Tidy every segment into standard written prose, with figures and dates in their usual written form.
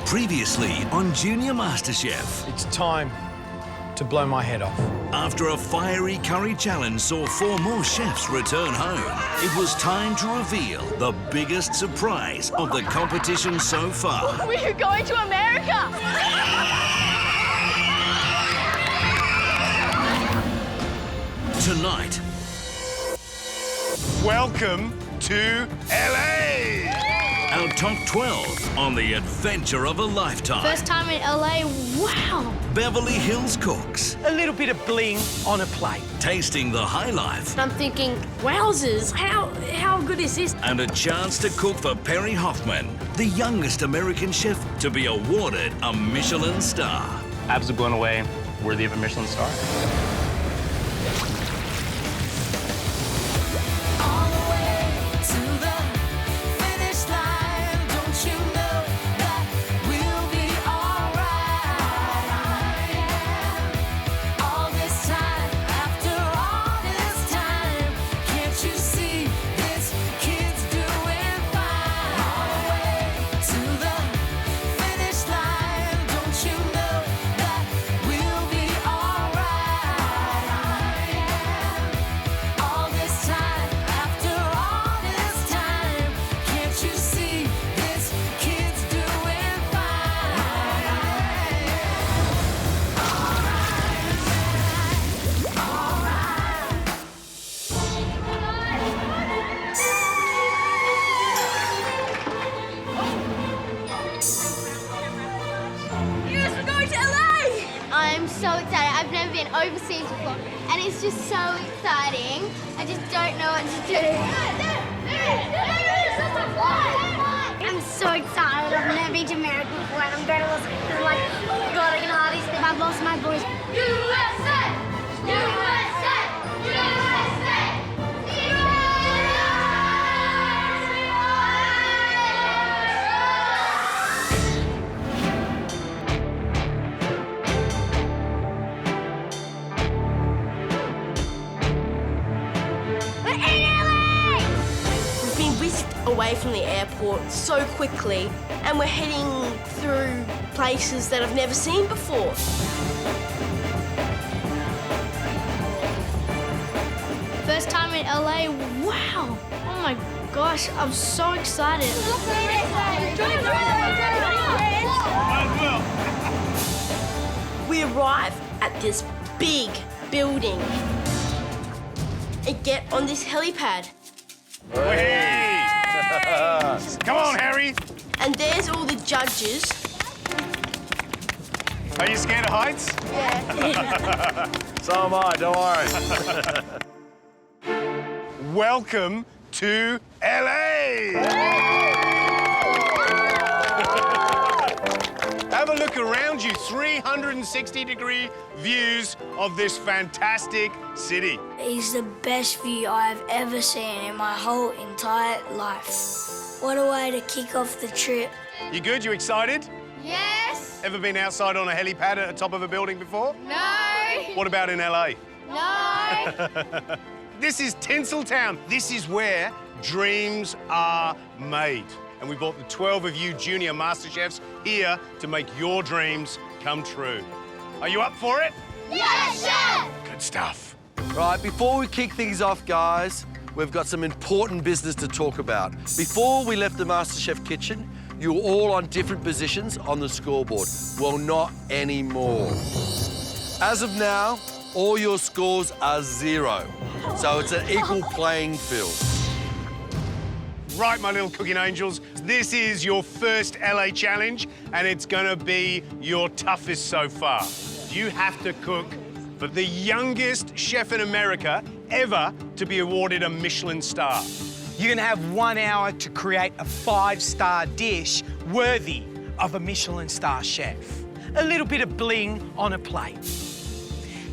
Previously on Junior MasterChef. It's time to blow my head off. After a fiery curry challenge saw 4 more chefs return home, it was time to reveal the biggest surprise of the competition so far. We're going to America! Tonight, welcome to LA! our top 12 on the adventure of a lifetime. First time in LA, wow! Beverly Hills cooks. A little bit of bling on a plate. Tasting the high life. I'm thinking, wowzers, how good is this? And a chance to cook for Perry Hoffman, the youngest American chef to be awarded a Michelin star. Abs are blown away, worthy of a Michelin star. I'm so excited. I've never been overseas before, and it's just so exciting. I just don't know what to do. I'm so excited. I've never been to America before, and I'm going to Los Angeles. Like, oh my God, I can hardly sleep. I've lost my voice. USA! USA! USA! Away from the airport so quickly, and we're heading through places that I've never seen before. First time in LA, wow! Oh my gosh, I'm so excited. We arrive at this big building and get on this helipad. Hey! Come on, Harry. And there's all the judges. Are you scared of heights? Yeah. So am I, don't worry. Welcome to LA! Have a look around you, 360-degree views of this fantastic city. It's the best view I've ever seen in my whole entire life. What a way to kick off the trip. You good? You excited? Yes. Ever been outside on a helipad at the top of a building before? No. What about in LA? No. This is Tinseltown. This is where dreams are made. And we brought the 12 of you Junior MasterChefs here to make your dreams come true. Are you up for it? Yes, Chef. Good stuff. Right, before we kick things off, guys, we've got some important business to talk about. Before we left the MasterChef kitchen, you were all on different positions on the scoreboard. Well, not anymore. As of now, all your scores are 0. So it's an equal playing field. Right, my little cooking angels, this is your first LA challenge, and it's gonna be your toughest so far. You have to cook for the youngest chef in America ever to be awarded a Michelin star. You're gonna have 1 hour to create a 5-star dish worthy of a Michelin star chef. A little bit of bling on a plate.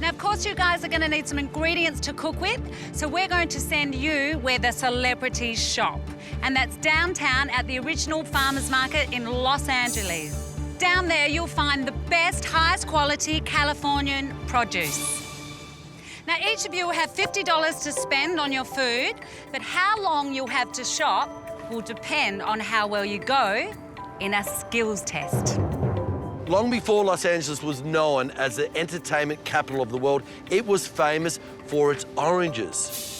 Now, of course, you guys are going to need some ingredients to cook with, so we're going to send you where the celebrities shop, and that's downtown at the original farmers market in Los Angeles. Down there, you'll find the best, highest quality Californian produce. Now, each of you will have $50 to spend on your food, but how long you'll have to shop will depend on how well you go in a skills test. Long before Los Angeles was known as the entertainment capital of the world, it was famous for its oranges.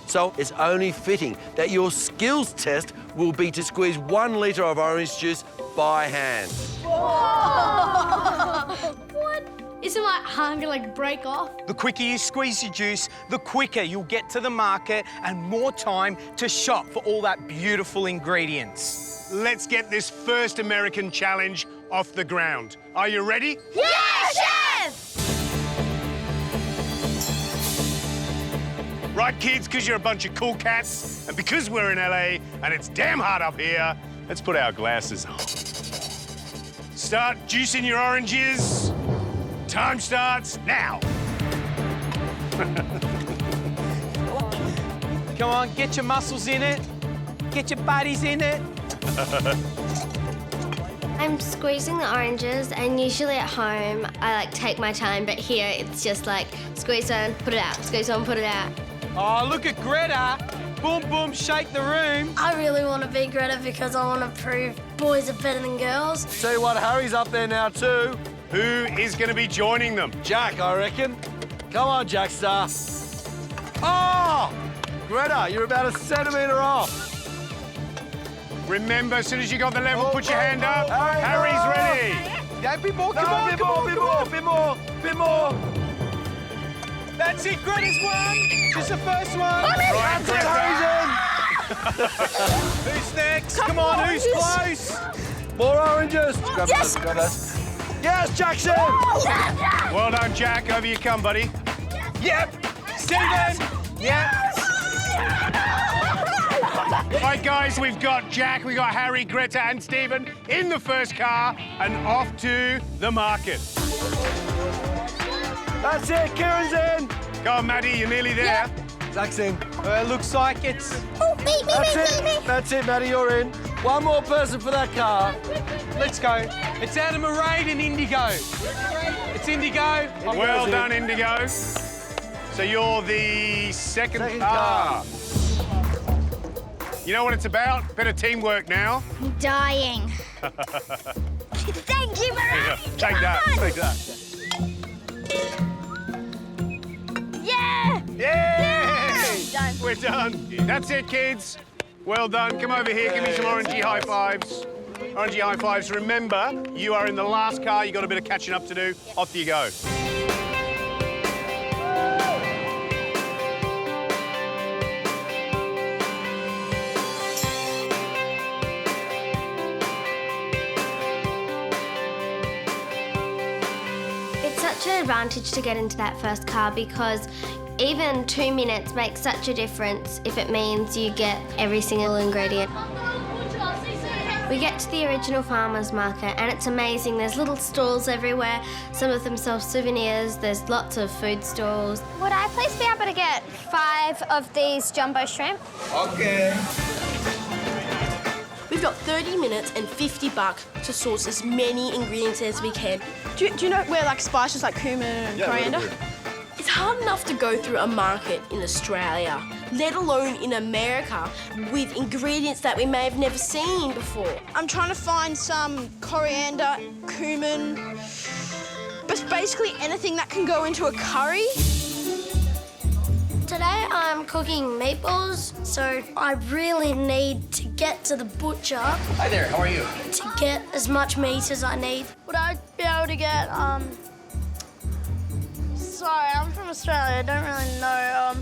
So it's only fitting that your skills test will be to squeeze 1 litre of orange juice by hand. What? Isn't my hand gonna like break off? The quicker you squeeze your juice, the quicker you'll get to the market and more time to shop for all that beautiful ingredients. Let's get this first American challenge off the ground. Are you ready? Yeah, chef! Right, kids, because you're a bunch of cool cats, and because we're in LA and it's damn hot up here, let's put our glasses on. Start juicing your oranges. Time starts now. Come on, get your muscles in it. Get your bodies in it. I'm squeezing the oranges, and usually at home I like take my time, but here it's just like squeeze on, put it out, squeeze on, put it out. Oh, look at Greta. Boom, boom, shake the room. I really want to be Greta because I want to prove boys are better than girls. Tell you what, Harry's up there now too. Who is going to be joining them? Jack, I reckon. Come on, Jackstar. Oh! Greta, you're about a centimetre off. Remember, as soon as you got the level, put your hand up. Harry, Harry's ready. Yeah, bit more, No, come on, bit come more, on, bit come more, on. bit more, bit more. That's it, Greta's won. Just the first one. Right, Greta. Who's next? Come on, who's close? More oranges. Grab those, grab those. Yes, Jackson! Well done, Jack. Over you come, buddy. Yep. Stephen. Yep. Right, guys, we've got Jack, we've got Harry, Greta, and Stephen in the first car and off to the market. That's it, Kieran's in. Go on, Maddie, you're nearly there. Zach's in. Looks like it's... That's it, Maddie, you're in. One more person for that car. Let's go. It's Adam Arade and Indigo. It's Indigo. Well done, Indigo. So you're the second car. You know what it's about? Bit of teamwork now. I'm dying. Thank you very much. Take that, take that. Yeah! Yay! Done. We're done. That's it, kids. Well done. Come over here, give me some orangey high fives. Orangey high fives. Remember, you are in the last car. You've got a bit of catching up to do. Off you go. It's such an advantage to get into that first car because even 2 minutes makes such a difference if it means you get every single ingredient. We get to the original farmers market and it's amazing. There's little stalls everywhere. Some of them sell souvenirs. There's lots of food stalls. Would I please be able to get 5 of these jumbo shrimp? Okay. We've got 30 minutes and $50 to source as many ingredients as we can. Do you know where like spices like cumin and coriander? It's hard enough to go through a market in Australia, let alone in America, with ingredients that we may have never seen before. I'm trying to find some coriander, cumin, but basically anything that can go into a curry. Today I'm cooking meatballs, so I really need to get to the butcher. Hi there, how are you? To get as much meat as I need. Would I be able to get, Sorry, I'm from Australia, I don't really know,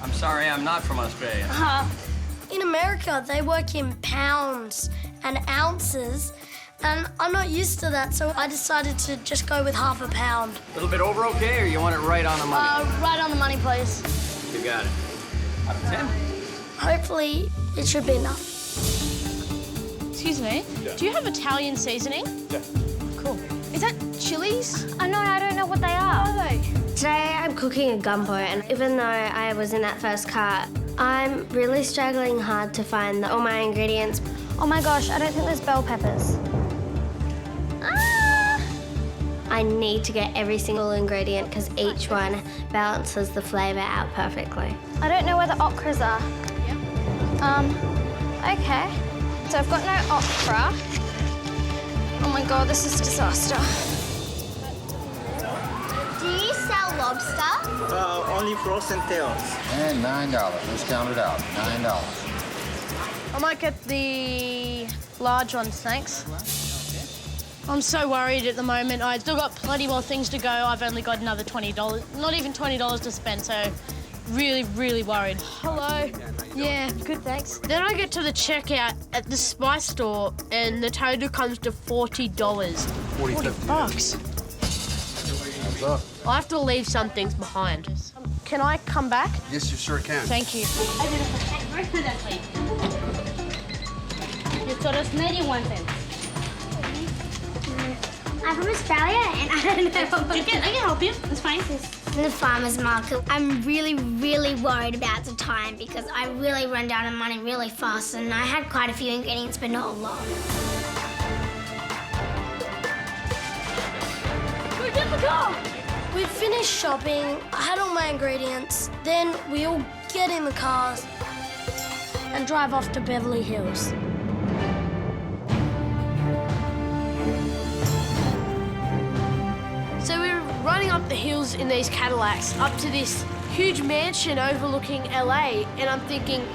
I'm sorry, I'm not from Australia. In America, they work in pounds and ounces, and I'm not used to that, so I decided to just go with half a pound. A little bit over okay, or you want it right on the money? Right on the money, please. You got it. Out of 10? Hopefully, it should be enough. Excuse me, do you have Italian seasoning? Yeah. Cool. Is that chilies? Oh, no, I don't know what they are. What are they? Today I'm cooking a gumbo, and even though I was in that first car, I'm really struggling hard to find all my ingredients. Oh my gosh, I don't think there's bell peppers. I need to get every single ingredient because each one balances the flavour out perfectly. I don't know where the okras are. Yep. Okay. So I've got no okra. Oh my God, this is disaster. Do you sell lobster? Only frozen tails. And $9. Let's count it out. $9. I might get the large ones, thanks. I'm so worried at the moment. I still got plenty more things to go. I've only got another $20, not even $20 to spend, so really, really worried. Hello. Yeah, good, thanks. Then I get to the checkout at the spice store and the total comes to $40. $40. I have to leave some things behind. Can I come back? Yes, you sure can. Thank you. I'm from Australia and I don't know. I can help you. It's fine. In the farmer's market, I'm really, really worried about the time because I really run down on money really fast and I had quite a few ingredients but not a lot. Go get the car! We finished shopping, I had all my ingredients, then we all get in the cars and drive off to Beverly Hills. So we were running up the hills in these Cadillacs up to this huge mansion overlooking LA, and I'm thinking,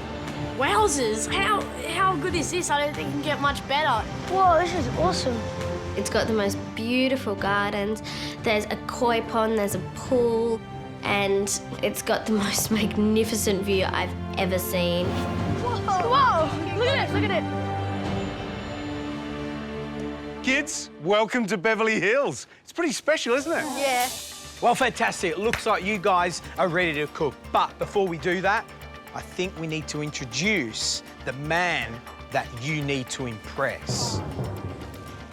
wowzers, how good is this? I don't think it can get much better. Whoa, this is awesome. It's got the most beautiful gardens. There's a koi pond, there's a pool, and it's got the most magnificent view I've ever seen. Whoa, look at it, look at it. Kids, welcome to Beverly Hills. It's pretty special, isn't it? Yeah. Well, fantastic. It looks like you guys are ready to cook. But before we do that, I think we need to introduce the man that you need to impress.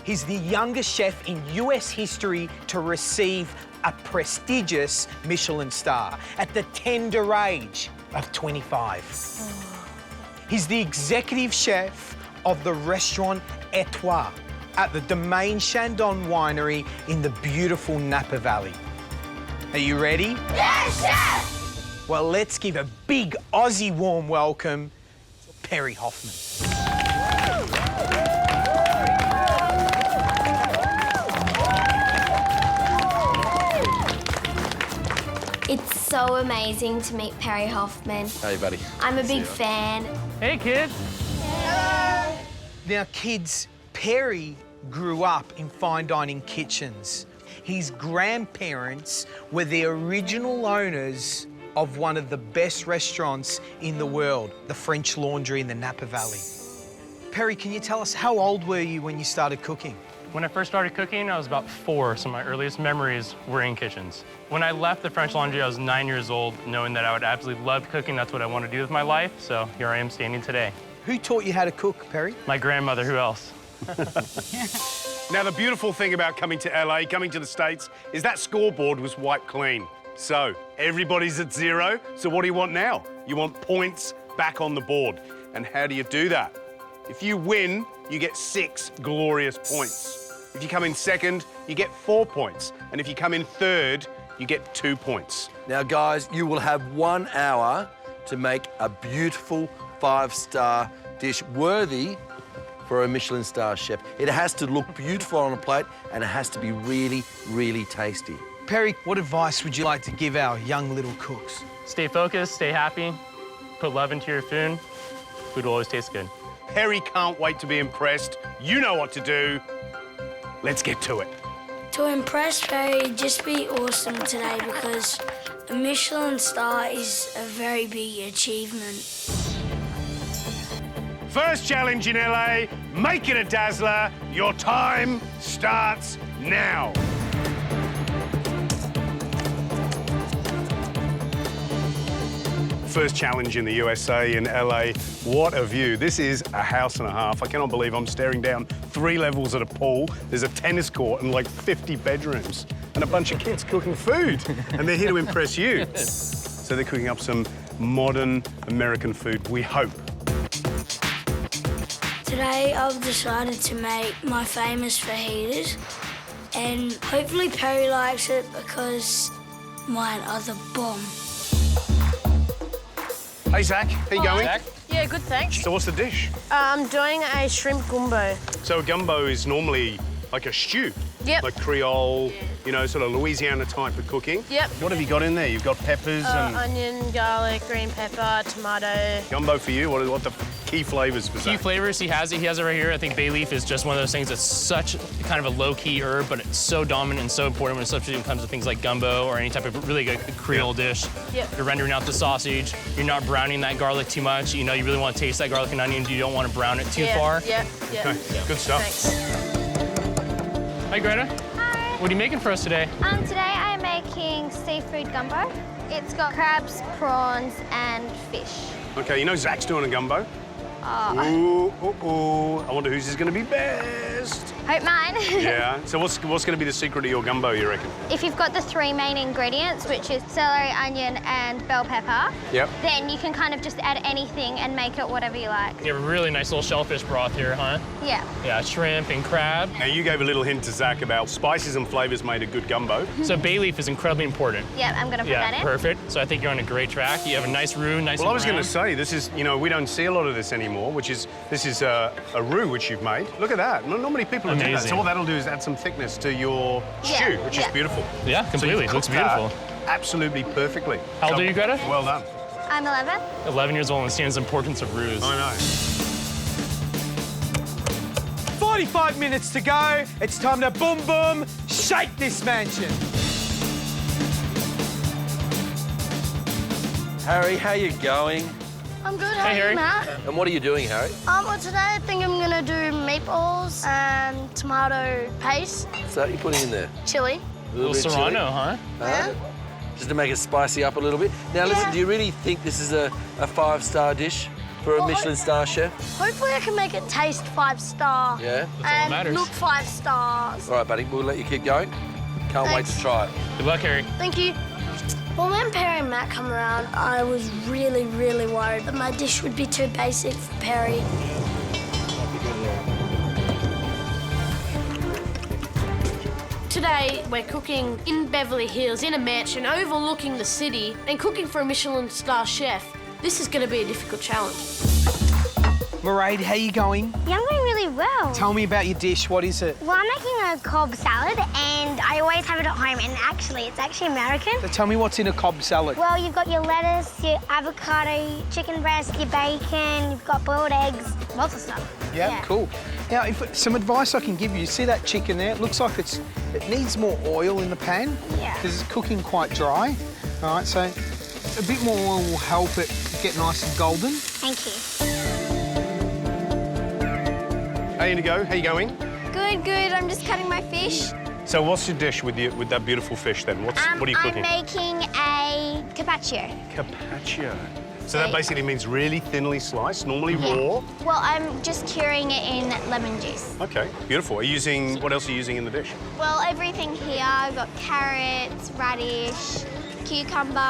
He's the youngest chef in US history to receive a prestigious Michelin star at the tender age of 25. He's the executive chef of the restaurant E12 at the Domaine Chandon Winery in the beautiful Napa Valley. Are you ready? Yes, chef! Well, let's give a big Aussie warm welcome to Perry Hoffman. It's so amazing to meet Perry Hoffman. Hey, buddy. I'm a big fan. Hey, kids. Now, kids, Perry grew up in fine dining kitchens. His grandparents were the original owners of one of the best restaurants in the world, the French Laundry in the Napa Valley. Perry, can you tell us how old were you when you started cooking? When I first started cooking, I was about 4, so my earliest memories were in kitchens. When I left the French Laundry, I was 9 years old, knowing that I would absolutely love cooking. That's what I want to do with my life, so here I am standing today. Who taught you how to cook, Perry? My grandmother, who else? Now, the beautiful thing about coming to LA, coming to the States, is that scoreboard was wiped clean. So, everybody's at 0, so what do you want now? You want points back on the board. And how do you do that? If you win, you get 6 glorious points. If you come in second, you get 4 points. And if you come in third, you get 2 points. Now, guys, you will have 1 hour to make a beautiful 5-star dish worthy for a Michelin star chef. It has to look beautiful on a plate and it has to be really, really tasty. Perry, what advice would you like to give our young little cooks? Stay focused, stay happy, put love into your food. Food will always taste good. Perry can't wait to be impressed. You know what to do. Let's get to it. To impress Perry, just be awesome today because a Michelin star is a very big achievement. First challenge in LA, make it a dazzler. Your time starts now. First challenge in the USA, in LA. What a view. This is a house and a half. I cannot believe I'm staring down 3 levels at a pool. There's a tennis court and like 50 bedrooms and a bunch of kids cooking food. And they're here to impress you. So they're cooking up some modern American food, we hope. Today I've decided to make my famous fajitas and hopefully Perry likes it because mine are the bomb. Hey, Zach, how you going? Zach? Yeah, Yeah, good, thanks. So what's the dish? I'm doing a shrimp gumbo. So a gumbo is normally like a stew. Yep. Like Creole, you know, sort of Louisiana type of cooking. Yep. What have you got in there? You've got peppers and... Onion, garlic, green pepper, tomato. Gumbo for you, what the key flavours for Key that? flavors, he has it right here. I think bay leaf is just one of those things that's such kind of a low-key herb, but it's so dominant and so important when it comes to things like gumbo or any type of really good Creole dish. Yep. You're rendering out the sausage. You're not browning that garlic too much. You know, you really want to taste that garlic and onion. You don't want to brown it too far. Yeah. Okay, good stuff. Thanks. Hi, Greta. Hi. What are you making for us today? Today I'm making seafood gumbo. It's got crabs, prawns, and fish. Okay, you know Zach's doing a gumbo? Ooh. I wonder whose is going to be best. Hope mine. Yeah. So what's going to be the secret of your gumbo, you reckon? If you've got the 3 main ingredients, which is celery, onion, and bell pepper, Yep. then you can kind of just add anything and make it whatever you like. You have a really nice little shellfish broth here, huh? Yeah. Yeah, shrimp and crab. Now, you gave a little hint to Zach about spices and flavours made a good gumbo. So bay leaf is incredibly important. Yeah, I'm gonna put that in. Perfect. So I think you're on a great track. You have a nice roux, nice Well, I and was going to brown. say, this is, you know, we don't see a lot of this anymore, this is a roux which you've made. Look at that. Not many people do that. Amazing. So what that'll do is add some thickness to your stew, which is beautiful. Yeah, So completely. you've Looks cooked that beautiful. absolutely perfectly. How old are you, Greta? Well done. I'm 11. 11 years old and understands the importance of roux. I know. 45 minutes to go. It's time to boom, boom, shake this mansion. Harry, how you going? I'm good. How Hey, are Harry. you, Matt? And what are you doing, Harry? Well, today I think I'm gonna do meatballs and tomato paste, So what are you putting in there? chili. A little bit of chili? serrano, huh? Yeah. Just to make it spicy up a little bit. Now, listen, Yeah. do you really think this is a 5-star dish for a Well, Michelin-star chef? Hopefully I can make it taste 5-star. Yeah? That's all that And matters. look 5 stars. All right, buddy, we'll let you keep going. Can't wait to Thanks. try it. Good luck, Harry. Thank you. Well, when Perry and Matt come around, I was really, really worried that my dish would be too basic for Perry. Today, we're cooking in Beverly Hills, in a mansion overlooking the city, and cooking for a Michelin-star chef. This is going to be a difficult challenge. Mairead, how you going? Yeah, I'm going really well. Tell me about your dish. What is it? Well, I'm making a Cobb salad, and I always have it at home, and it's actually American. So tell me what's in a Cobb salad. Well, you've got your lettuce, your avocado, chicken breast, your bacon, you've got boiled eggs, lots of stuff. Yeah, cool. Now, some advice I can give you. See that chicken there? It looks like it needs more oil in the pan. Yeah. Because it's cooking quite dry. All right, so a bit more oil will help it get nice and golden. Thank you. Hey, Indigo, how you going? Good, good. I'm just cutting my fish. So what's your dish with that beautiful fish then? What are you cooking? I'm making a carpaccio. Carpaccio. So that basically means really thinly sliced, normally raw. Well, I'm just curing it in lemon juice. Okay, beautiful. What else are you using in the dish? Well, everything here, I've got carrots, radish, cucumber,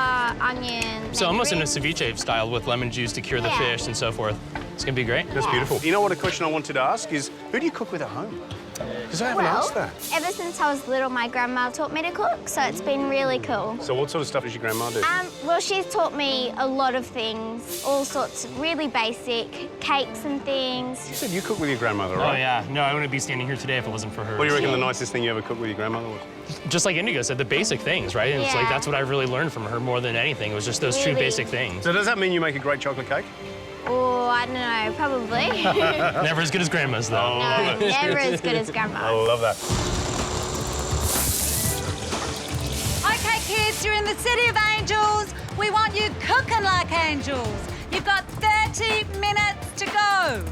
onion. So almost in a mandarin. ceviche style with lemon juice to cure the Yeah. fish and so forth. It's gonna be great. That's beautiful. You know what a question I wanted to ask is, who do you cook with at home? Because I haven't Well, asked that. ever since I was little, my grandma taught me to cook, so it's been really cool. So what sort of stuff does your grandma do? Well, she's taught me a lot of things, all sorts of really basic cakes and things. You said you cook with your grandmother, Oh right? yeah, no, I wouldn't be standing here today if it wasn't for her. What do you reckon the nicest thing you ever cooked with your grandmother was? Just like Indigo said, the basic things, right? And it's like Yeah. that's what I really learned from her more than anything. It was just those true Really? basic things. So does that mean you make a great chocolate cake? Oh, I don't know, probably. Never as good as grandma's though. No, never as good as I grandma. love that. Okay, kids, you're in the City of Angels. We want you cooking like angels. You've got 30 minutes to go.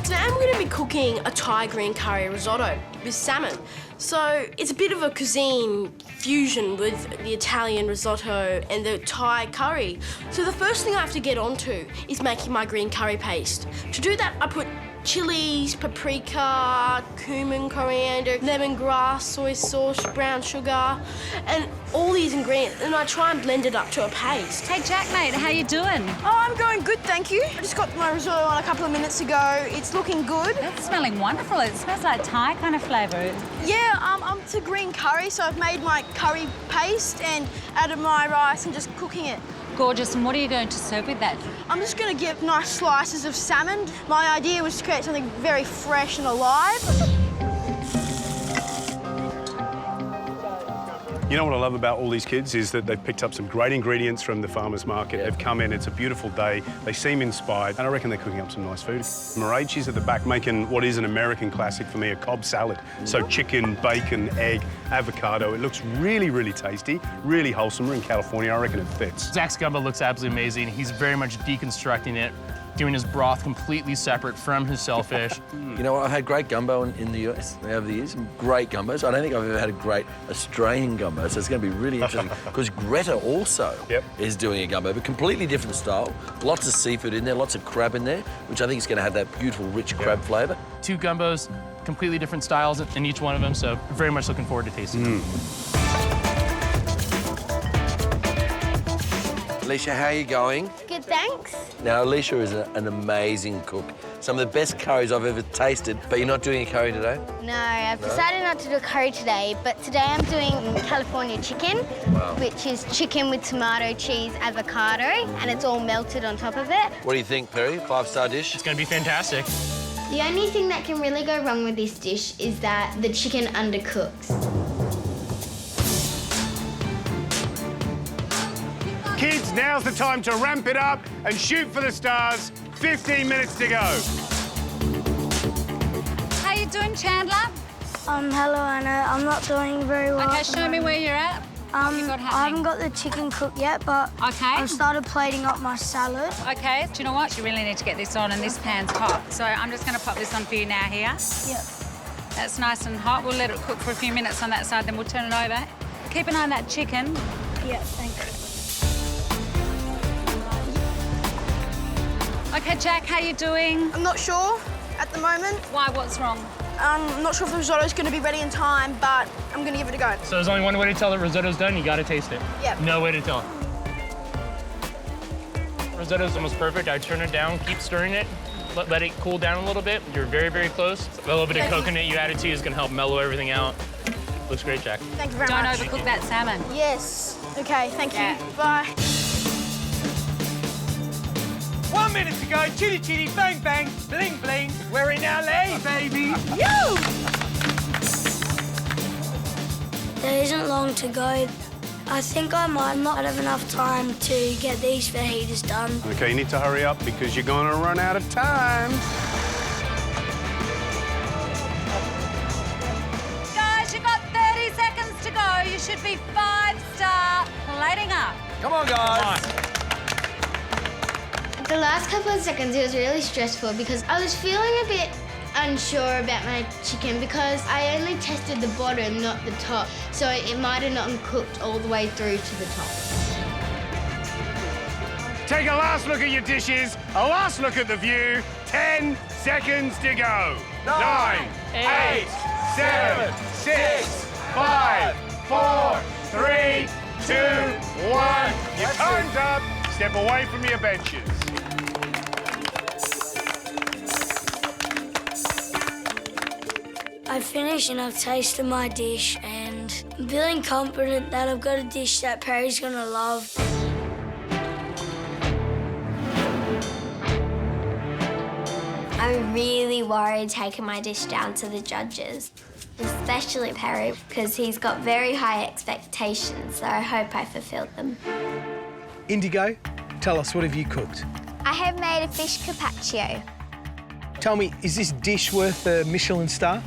Today I'm going to be cooking a Thai green curry risotto with salmon. So it's a bit of a cuisine fusion with the Italian risotto and the Thai curry. So the first thing I have to get onto is making my green curry paste. To do that, I put chilies, paprika, cumin, coriander, lemongrass, soy sauce, brown sugar, and all these ingredients, and I try and blend it up to a paste. Hey, Jack, mate, how you doing? Oh, I'm going good, thank you. I just got my risotto on a couple of minutes ago. It's looking good. It's smelling wonderful. It smells like Thai kind of flavour. Yeah, I'm to green curry, so I've made my curry paste and added my rice and just cooking it. Gorgeous, and what are you going to serve with that? I'm just going to give nice slices of salmon. My idea was to create something very fresh and alive. You know what I love about all these kids is that they've picked up some great ingredients from the farmer's market. Yeah. They've come in, it's a beautiful day, they seem inspired, and I reckon they're cooking up some nice food. Mairead, she's at the back making what is an American classic for me, a Cobb salad. So chicken, bacon, egg, avocado. It looks really, really tasty, really wholesome. We're in California, I reckon it fits. Zach's gumbo looks absolutely amazing. He's very much deconstructing it, doing his broth completely separate from his shellfish. You know what? I've had great gumbo in the US over the years. Great gumbos. I don't think I've ever had a great Australian gumbo, so it's going to be really interesting. Because Greta also is doing a gumbo, but completely different style. Lots of seafood in there, lots of crab in there, which I think is going to have that beautiful, rich crab flavour. 2 gumbos, completely different styles in each one of them, so very much looking forward to tasting them. Alicia, how are you going? Good, thanks. Now, Alicia is an amazing cook. Some of the best curries I've ever tasted, but you're not doing a curry today? No, I've decided not to do a curry today, but today I'm doing California chicken, which is chicken with tomato, cheese, avocado, and it's all melted on top of it. What do you think, Perry? 5-star dish? It's going to be fantastic. The only thing that can really go wrong with this dish is that the chicken undercooks. Kids, now's the time to ramp it up and shoot for the stars. 15 minutes to go. How you doing, Chandler? Hello, Anna. I'm not doing very well. Okay, show me where you're at. What you got I happening? haven't got the chicken cooked yet, but I've started plating up my salad. Okay, do you know what? You really need to get this on, and this pan's hot. So I'm just going to pop this on for you now here. Yep. That's nice and hot. We'll let it cook for a few minutes on that side, then we'll turn it over. Keep an eye on that chicken. Yep, thanks. Okay, Jack, how you doing? I'm not sure at the moment. Why, what's wrong? I'm not sure if the risotto's going to be ready in time, but I'm going to give it a go. So there's only one way to tell that risotto's done, you got to taste it. Yep. No way to tell. Risotto's almost perfect. I turn it down, keep stirring it, let it cool down a little bit. You're very, very close. A little bit of coconut you added to is going to help mellow everything out. Looks great, Jack. Thank you very Don't much. overcook that salmon. Yes. Okay, thank Yeah. you. Bye. 1 minute to go. Chitty chitty, bang bang, bling bling. We're in LA, baby. There isn't long to go. I think I might not have enough time to get these fajitas done. Okay, you need to hurry up because you're going to run out of time. Guys, you've got 30 seconds to go. You should be 5-star plating up. Come on, guys. The last couple of seconds, it was really stressful because I was feeling a bit unsure about my chicken because I only tested the bottom, not the top. So it might have not cooked all the way through to the top. Take a last look at your dishes, a last look at the view. 10 seconds to go. 9, 8, 7, 6, 5, 4, 3, 2, 1. Your time's up. Step away from your benches. I've finished and I've tasted my dish and I'm feeling confident that I've got a dish that Perry's gonna love. I'm really worried taking my dish down to the judges, especially Perry, because he's got very high expectations, so I hope I fulfilled them. Indigo, tell us, what have you cooked? I have made a fish carpaccio. Tell me, is this dish worth a Michelin star?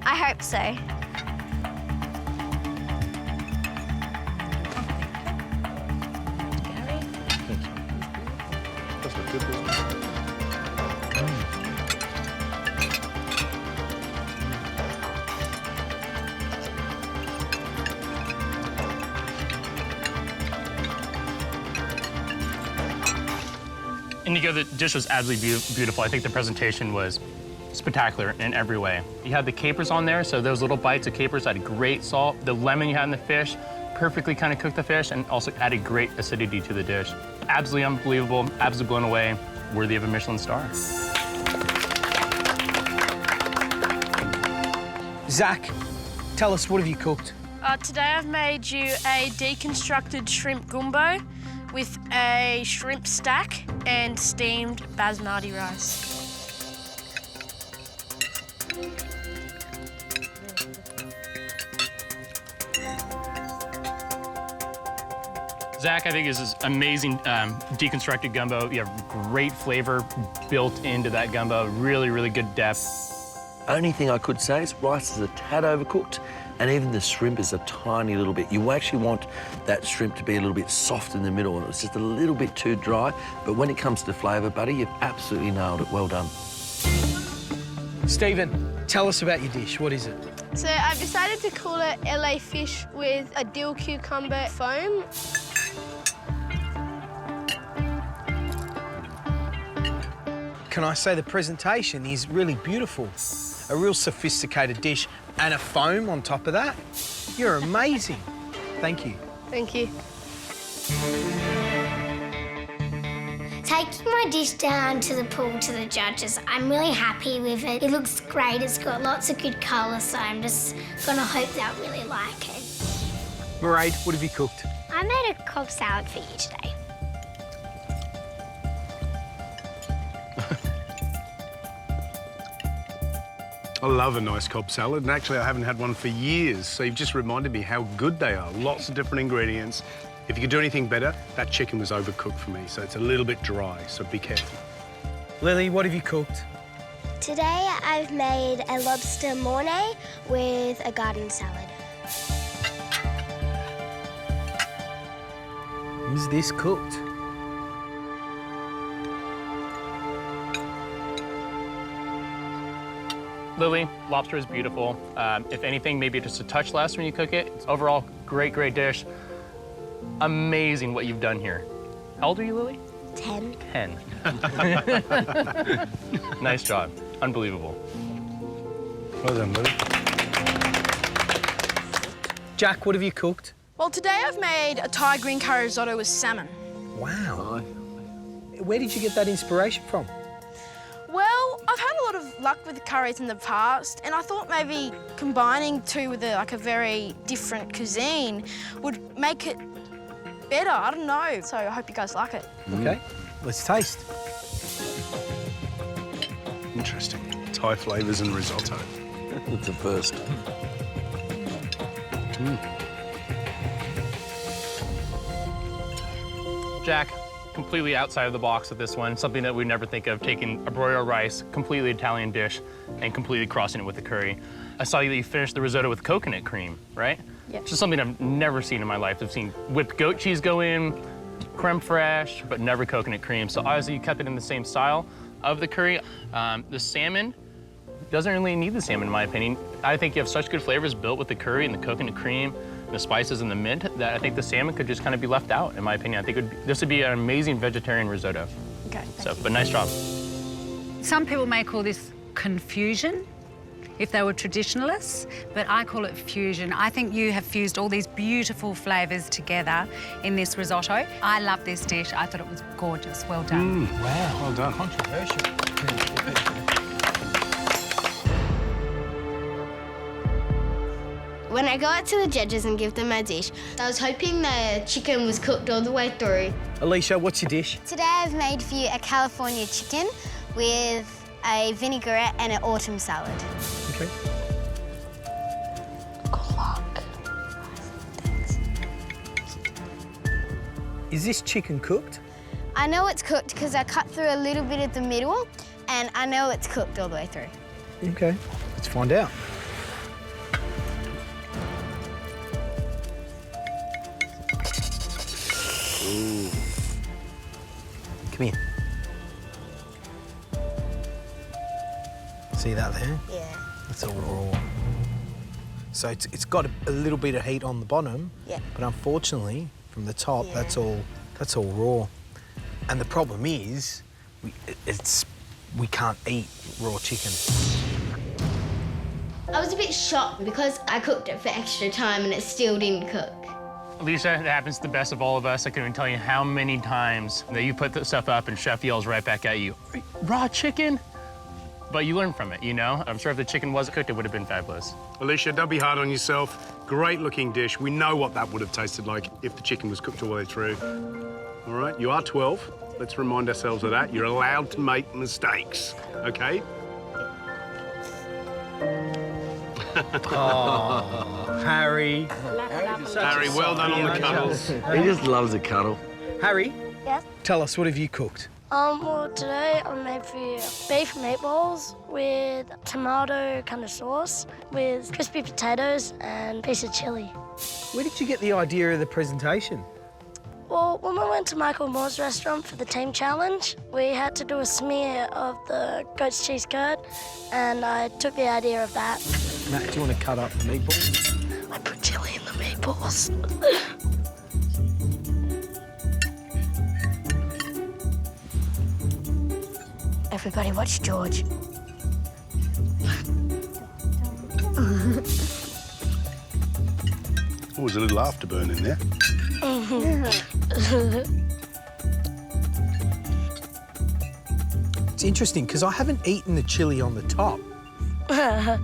I hope so. Indigo, the dish was absolutely beautiful. I think the presentation was spectacular in every way. You had the capers on there, so those little bites of capers had great salt. The lemon you had in the fish perfectly kind of cooked the fish and also added great acidity to the dish. Absolutely unbelievable, absolutely blown away, worthy of a Michelin star. Zach, tell us, what have you cooked? Today I've made you a deconstructed shrimp gumbo with a shrimp stack and steamed basmati rice. Zach, I think this is amazing deconstructed gumbo. You have great flavor built into that gumbo. Really, really good depth. Only thing I could say is rice is a tad overcooked, and even the shrimp is a tiny little bit. You actually want that shrimp to be a little bit soft in the middle, and it's just a little bit too dry. But when it comes to flavour, buddy, you've absolutely nailed it. Well done. Stephen, tell us about your dish. What is it? So I've decided to call it LA fish with a dill cucumber foam. Can I say the presentation is really beautiful? A real sophisticated dish and a foam on top of that. You're amazing. Thank you. Thank you. Taking my dish down to the pool to the judges, I'm really happy with it. It looks great. It's got lots of good colour, so I'm just gonna hope they'll really like it. Mairead, what have you cooked? I made a Cobb salad for you today. I love a nice Cobb salad, and actually I haven't had one for years, so you've just reminded me how good they are. Lots of different ingredients. If you could do anything better, that chicken was overcooked for me, so it's a little bit dry, so be careful. Lily, what have you cooked? Today I've made a lobster mornay with a garden salad. Is this cooked? Lily, lobster is beautiful. If anything, maybe just a touch less when you cook it. It's overall, great, great dish. Amazing what you've done here. How old are you, Lily? 10. 10. Nice job. Unbelievable. Well done, Lily. Jack, what have you cooked? Well, today I've made a Thai green curry risotto with salmon. Wow. Where did you get that inspiration from? Well, I've had a lot of luck with curries in the past, and I thought maybe combining two with a very different cuisine would make it better. I don't know. So I hope you guys like it. OK, let's taste. Interesting. Thai flavours and risotto. It's a first. Jack, completely outside of the box with this one. Something that we'd never think of, taking a broiled rice, completely Italian dish, and completely crossing it with the curry. I saw that you finished the risotto with coconut cream, right? Yep. Which is something I've never seen in my life. I've seen whipped goat cheese go in, creme fraiche, but never coconut cream. So obviously you kept it in the same style of the curry. The salmon doesn't really need the salmon, in my opinion. I think you have such good flavors built with the curry and the coconut cream, and the spices and the mint, that I think the salmon could just kind of be left out, in my opinion. I think this would be an amazing vegetarian risotto. Okay. So, but nice job. Some people may call this confusion if they were traditionalists, but I call it fusion. I think you have fused all these beautiful flavours together in this risotto. I love this dish. I thought it was gorgeous. Well done. Wow. Well done. Controversial. When I go out to the judges and give them my dish, I was hoping the chicken was cooked all the way through. Alicia, what's your dish? Today I've made for you a California chicken with a vinaigrette and an autumn salad. OK. Good luck. Is this chicken cooked? I know it's cooked because I cut through a little bit of the middle, and I know it's cooked all the way through. OK, let's find out. Ooh. Come here. See that there? Yeah. That's all raw. So it's got a little bit of heat on the bottom, Yeah. but unfortunately, from the top, Yeah. that's all raw. And the problem is, we can't eat raw chicken. I was a bit shocked because I cooked it for extra time and it still didn't cook. Lisa, it happens to the best of all of us. I couldn't even tell you how many times that you put the stuff up and chef yells right back at you, raw chicken? But you learn from it, you know? I'm sure if the chicken wasn't cooked, it would have been fabulous. Alicia, don't be hard on yourself. Great looking dish. We know what that would have tasted like if the chicken was cooked all the way through. All right, you are 12. Let's remind ourselves of that. You're allowed to make mistakes, okay? Oh, Harry. Harry, well done on the cuddles. He just loves a cuddle. Harry, Yes? tell us, what have you cooked? Well, today I made for you beef meatballs with tomato kind of sauce, with crispy potatoes and a piece of chili. Where did you get the idea of the presentation? Well, when we went to Michael Moore's restaurant for the team challenge, we had to do a smear of the goat's cheese curd, and I took the idea of that. Matt, do you want to cut up the meatballs? I put chili in the meatballs. Everybody watch George. Oh, there's a little afterburn in there. It's interesting, because I haven't eaten the chili on the top. But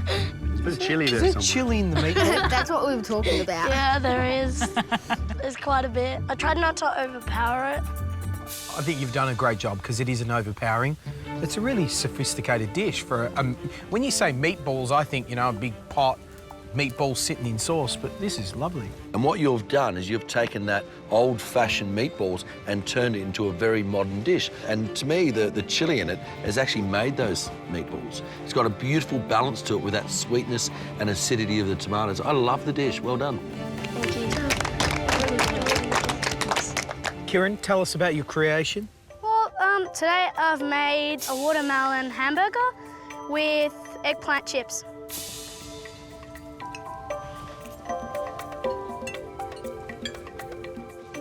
There's a bit of chili there is there somewhere. chili in the meatball? That's what we were talking about. Yeah, there is. There's quite a bit. I tried not to overpower it. I think you've done a great job, because it isn't overpowering. It's a really sophisticated dish for when you say meatballs, I think, you know, a big pot, meatballs sitting in sauce, but this is lovely. And what you've done is you've taken that old-fashioned meatballs and turned it into a very modern dish. And to me, the chili in it has actually made those meatballs. It's got a beautiful balance to it with that sweetness and acidity of the tomatoes. I love the dish. Well done. Thank you. Kieran, tell us about your creation. Well, today I've made a watermelon hamburger with eggplant chips.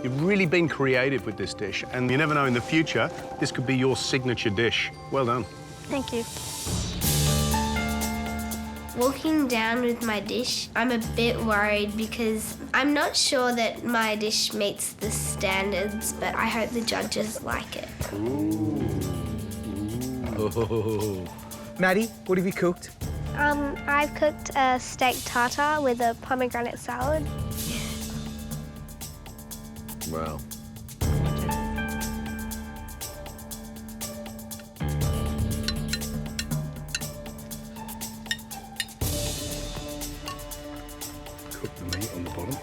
You've really been creative with this dish, and you never know, in the future, this could be your signature dish. Well done. Thank you. Walking down with my dish, I'm a bit worried because I'm not sure that my dish meets the standards, but I hope the judges like it. Maddie, what have you cooked? I've cooked a steak tartare with a pomegranate salad. Wow. Cook the meat on the bottom.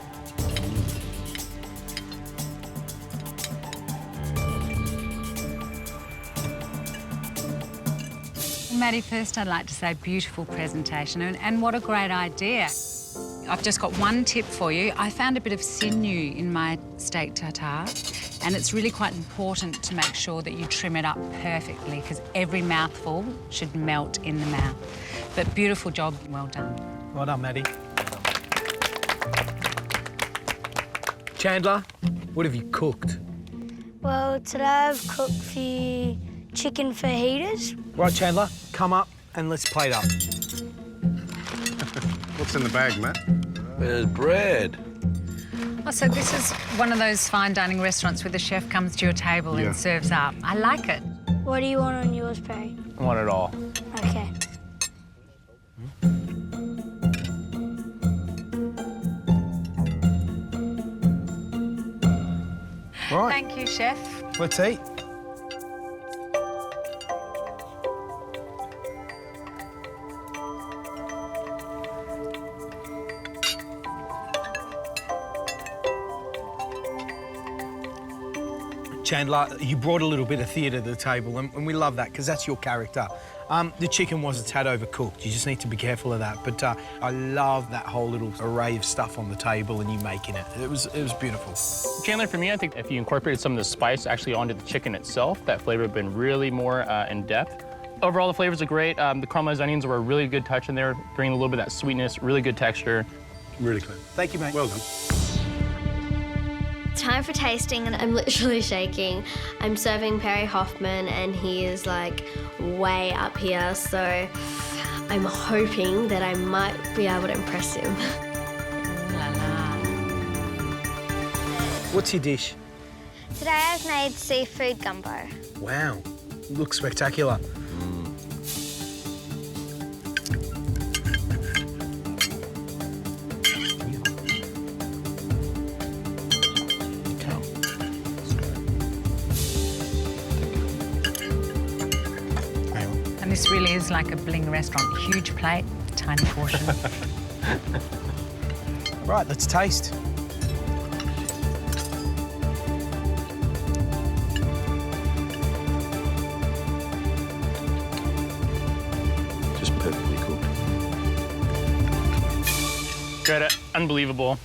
Maddie, first I'd like to say beautiful presentation and what a great idea. I've just got one tip for you. I found a bit of sinew in my steak tartare, and it's really quite important to make sure that you trim it up perfectly because every mouthful should melt in the mouth. But beautiful job, well done. Well done, Maddie. Chandler, what have you cooked? Well, today I've cooked for you chicken fajitas. Right, Chandler, come up and let's plate up. What's in the bag, Matt? There's bread. Oh, so this is one of those fine dining restaurants where the chef comes to your table and serves up. I like it. What do you want on yours, Perry? I want it all. Okay. Right, Thank you, chef. let's eat. Chandler, you brought a little bit of theatre to the table, and we love that because that's your character. The chicken was a tad overcooked. You just need to be careful of that. But I love that whole little array of stuff on the table and you making it. It was beautiful. Chandler, for me, I think if you incorporated some of the spice actually onto the chicken itself, that flavor would have been really more in depth. Overall, the flavors are great. The caramelized onions were a really good touch in there, bringing a little bit of that sweetness, really good texture. Really clean. Thank you, mate. Well done. Time for tasting, and I'm literally shaking. I'm serving Perry Hoffman, and he is like way up here, so I'm hoping that I might be able to impress him. La la. What's your dish? Today I've made seafood gumbo. Wow, looks spectacular. This really is like a Bling restaurant. Huge plate, tiny portion. Right, let's taste. Just perfectly cooked. Greta, unbelievable.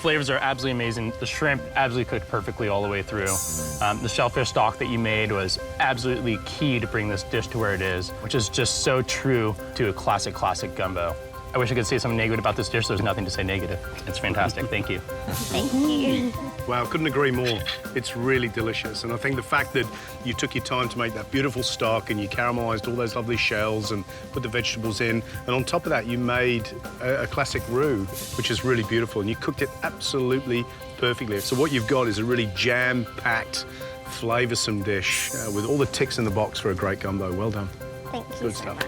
Flavors are absolutely amazing. The shrimp absolutely cooked perfectly all the way through. The shellfish stock that you made was absolutely key to bring this dish to where it is, which is just so true to a classic gumbo. I wish I could say something negative about this dish. There's nothing to say negative. It's fantastic. Thank you. Thank you. Wow, couldn't agree more. It's really delicious. And I think the fact that you took your time to make that beautiful stock and you caramelized all those lovely shells and put the vegetables in. And on top of that, you made a classic roux, which is really beautiful. And you cooked it absolutely perfectly. So what you've got is a really jam-packed, flavoursome dish with all the ticks in the box for a great gumbo. Well done. Thank you Good so stuff. much.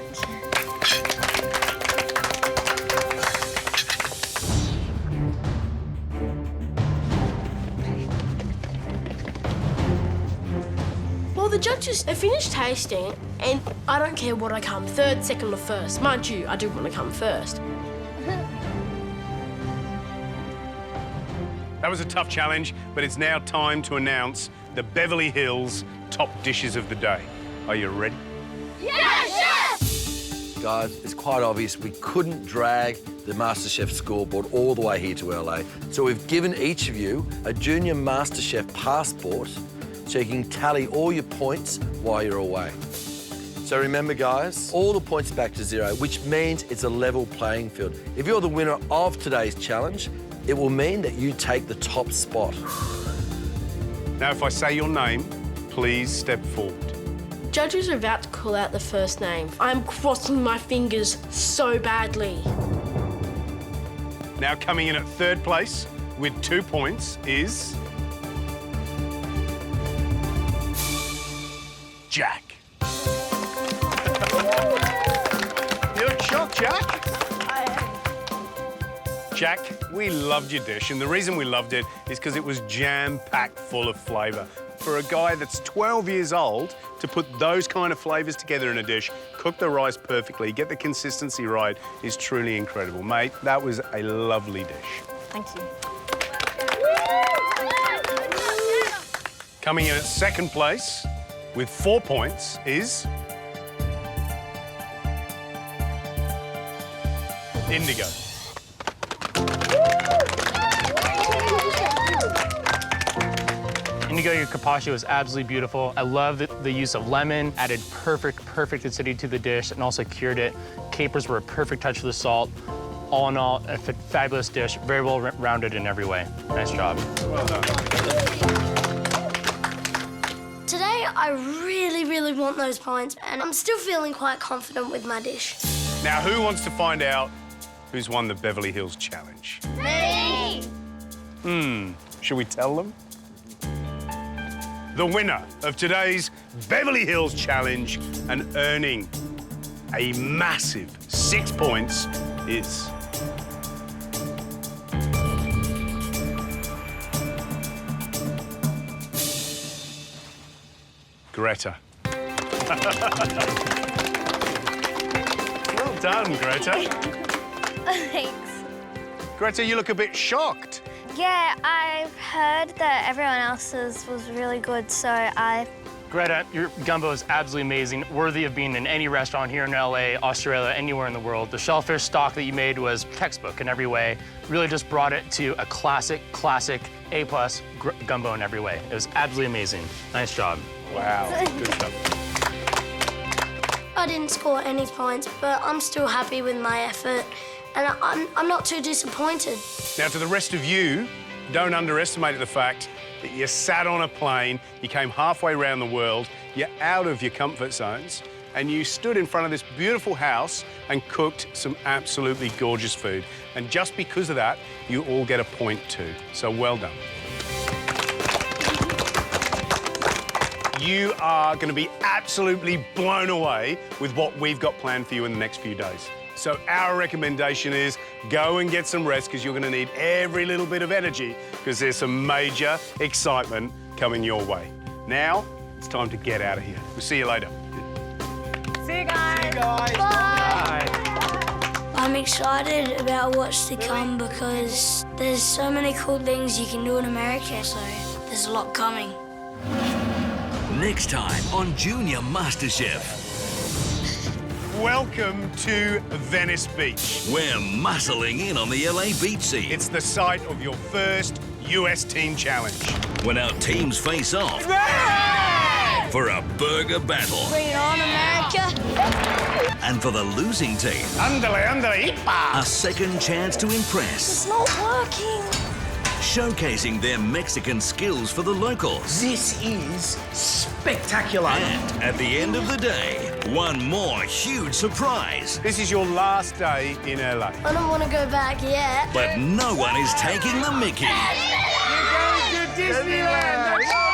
Well, the judges, they finished tasting, and I don't care what I come, third, second, or first. Mind you, I do want to come first. That was a tough challenge, but it's now time to announce the Beverly Hills top dishes of the day. Are you ready? Guys, it's quite obvious we couldn't drag the MasterChef scoreboard all the way here to LA. So we've given each of you a Junior MasterChef passport so you can tally all your points while you're away. So remember, guys, all the points back to zero, which means it's a level playing field. If you're the winner of today's challenge, it will mean that you take the top spot. Now, if I say your name, please step forward. Judges are about to call out the first name. I'm crossing my fingers so badly. Now, coming in at third place with 2 points is Jack. You look shocked, Jack. Jack, we loved your dish, and the reason we loved it is because it was jam-packed full of flavour. For a guy that's 12 years old, to put those kind of flavours together in a dish, cook the rice perfectly, get the consistency right, is truly incredible. Mate, that was a lovely dish. Thank you. Coming in at second place with 4 points is Indigo. Indigo, your carpaccio is absolutely beautiful. I love the use of lemon, added perfect acidity to the dish, and also cured it. Capers were a perfect touch of the salt. All in all, a fabulous dish, very well rounded in every way. Nice job. Well done. Today, I really want those points, and I'm still feeling quite confident with my dish. Now, who wants to find out who's won the Beverly Hills Challenge? Me! Should we tell them? The winner of today's Beverly Hills Challenge and earning a massive 6 points is Greta. Well done, Greta. Thanks. Greta, you look a bit shocked. Yeah, I've heard that everyone else's was really good, so I... Greta, your gumbo is absolutely amazing, worthy of being in any restaurant here in LA, Australia, anywhere in the world. The shellfish stock that you made was textbook in every way. Really just brought it to a classic A+ gumbo in every way. It was absolutely amazing. Nice job. Wow, good stuff. I didn't score any points, but I'm still happy with my effort, and I'm not too disappointed. Now, to the rest of you, don't underestimate the fact that you sat on a plane, you came halfway around the world, you're out of your comfort zones, and you stood in front of this beautiful house and cooked some absolutely gorgeous food. And just because of that, you all get a point too. So well done. You are going to be absolutely blown away with what we've got planned for you in the next few days. So our recommendation is go and get some rest, because you're going to need every little bit of energy, because there's some major excitement coming your way. Now, it's time to get out of here. We'll see you later. See you guys. See you guys. Bye. I'm excited about what's to come because there's so many cool things you can do in America, so there's a lot coming. Next time on Junior MasterChef. Welcome to Venice Beach. We're muscling in on the LA beach scene. It's the site of your first US Team Challenge. When our teams face off for a burger battle. Bring it on, America. And for the losing team, Andale, andale, ipa. a second chance to impress. It's not working. Showcasing their Mexican skills for the locals. This is spectacular. And at the end of the day, one more huge surprise. This is your last day in LA. I don't want to go back yet. But no one is taking the mickey. Disneyland!